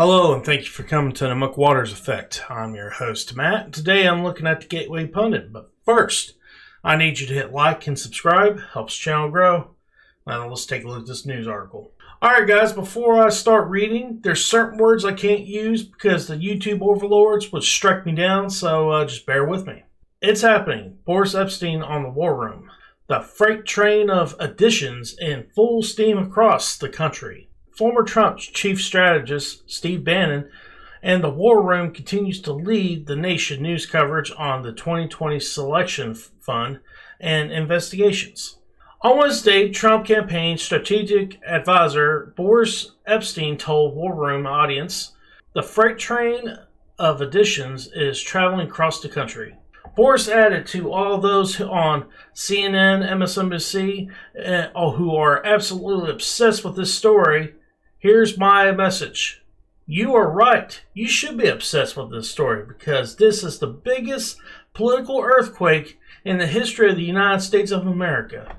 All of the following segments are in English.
Hello, and thank you for coming to the Muck Waters Effect. I'm your host, Matt. Today I'm looking at the Gateway Pundit, but first, I need you to hit like and subscribe. Helps the channel grow. Now let's take a look at this news article. Alright guys, before I start reading, there's certain words I can't use because the YouTube overlords would strike me down, so just bear with me. It's happening. Boris Epstein on the War Room. The freight train of additions in full steam across the country. Former Trump's chief strategist, Steve Bannon, and the War Room continues to lead the nation news coverage on the 2020 selection fund and investigations. On Wednesday, Trump campaign strategic advisor Boris Epstein told War Room audience the freight train of additions is traveling across the country. Boris added to all those on CNN, MSNBC, who are absolutely obsessed with this story, here's my message. You are right. You should be obsessed with this story because this is the biggest political earthquake in the history of the United States of America.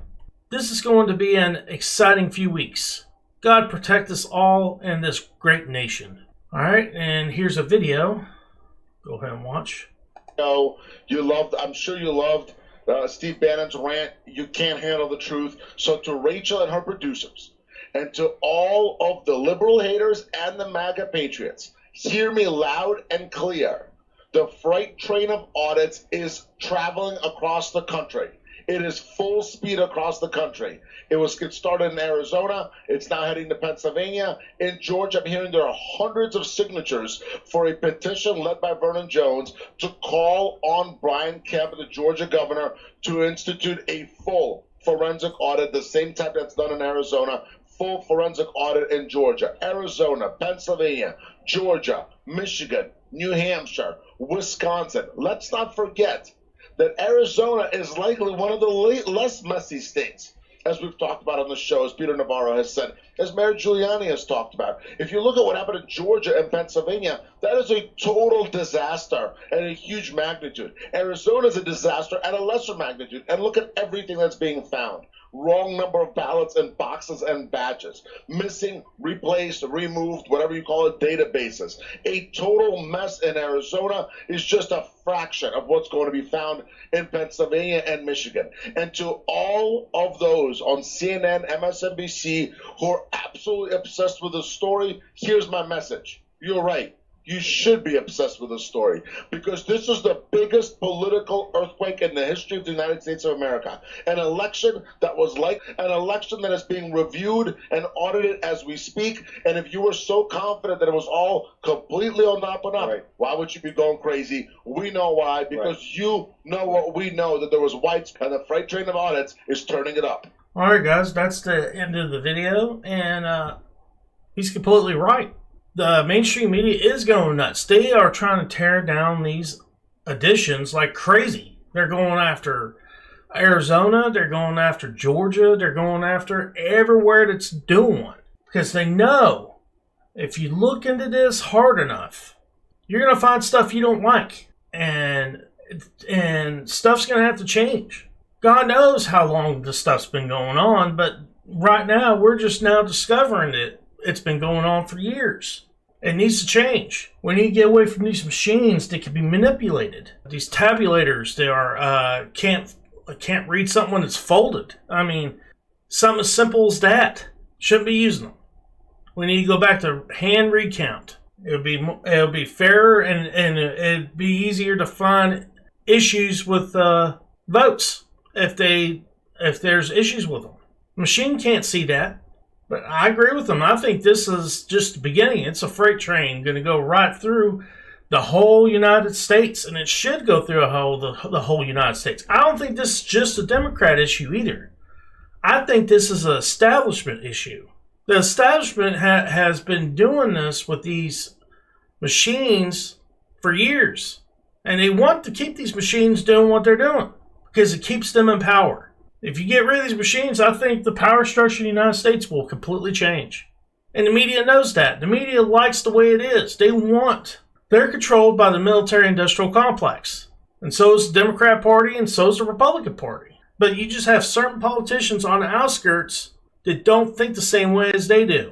This is going to be an exciting few weeks. God protect us all and this great nation. Alright, and here's a video. Go ahead and watch. I'm sure you loved Steve Bannon's rant. You can't handle the truth. So to Rachel and her producers, and to all of the liberal haters and the MAGA patriots, hear me loud and clear. The freight train of audits is traveling across the country. It is full speed across the country. It started in Arizona. It's now heading to Pennsylvania. In Georgia, I'm hearing there are hundreds of signatures for a petition led by Vernon Jones to call on Brian Kemp, the Georgia governor, to institute a full forensic audit, the same type that's done in Arizona, full forensic audit in Georgia, Arizona, Pennsylvania, Georgia, Michigan, New Hampshire, Wisconsin. Let's not forget that Arizona is likely one of the less messy states, as we've talked about on the show, as Peter Navarro has said, as Mayor Giuliani has talked about. If you look at what happened in Georgia and Pennsylvania, that is a total disaster at a huge magnitude. Arizona is a disaster at a lesser magnitude. And look at everything that's being found. Wrong number of ballots and boxes and badges, missing, replaced, removed, whatever you call it, databases. A total mess in Arizona is just a fraction of what's going to be found in Pennsylvania and Michigan. And to all of those on CNN, MSNBC who are absolutely obsessed with the story, here's my message. You're right. You should be obsessed with this story because this is the biggest political earthquake in the history of the United States of America. An election that was like an election that is being reviewed and audited as we speak. And if you were so confident that it was all completely on up and up, right, why would you be going crazy? We know why, because right, you know what we know, that there was whites and the freight train of audits is turning it up. All right, guys, that's the end of the video, and he's completely right. The mainstream media is going nuts. They are trying to tear down these additions like crazy. They're going after Arizona. They're going after Georgia. They're going after everywhere that's doing one. Because they know if you look into this hard enough, you're going to find stuff you don't like. And stuff's going to have to change. God knows how long this stuff's been going on, but right now we're just now discovering it. It's been going on for years. It needs to change. We need to get away from these machines that can be manipulated. These tabulators, they are can't read something when it's folded. I mean, something as simple as that. Shouldn't be using them. We need to go back to hand recount. It'll be fairer and it'd be easier to find issues with votes if there's issues with them. Machine can't see that. But I agree with them. I think this is just the beginning. It's a freight train going to go right through the whole United States, and it should go through the whole United States. I don't think this is just a Democrat issue either. I think this is an establishment issue. The establishment has been doing this with these machines for years, and they want to keep these machines doing what they're doing because it keeps them in power. If you get rid of these machines, I think the power structure in the United States will completely change. And the media knows that. The media likes the way it is. They're controlled by the military-industrial complex. And so is the Democrat Party, and so is the Republican Party. But you just have certain politicians on the outskirts that don't think the same way as they do.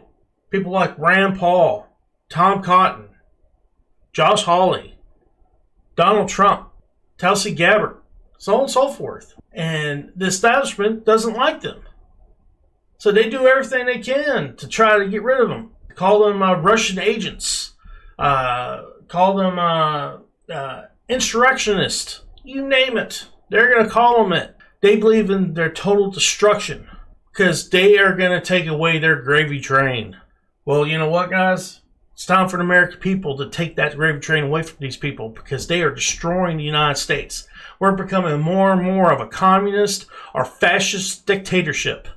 People like Rand Paul, Tom Cotton, Josh Hawley, Donald Trump, Tulsi Gabbard, so on and so forth. And the establishment doesn't like them. So they do everything they can to try to get rid of them. Call them Russian agents. Call them insurrectionists. You name it. They're going to call them it. They believe in their total destruction because they are going to take away their gravy train. Well, you know what, guys? It's time for the American people to take that gravy train away from these people because they are destroying the United States. We're becoming more and more of a communist or fascist dictatorship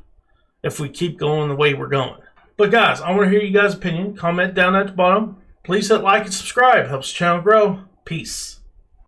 if we keep going the way we're going. But guys, I want to hear you guys' opinion. Comment down at the bottom. Please hit like and subscribe. Helps the channel grow. Peace.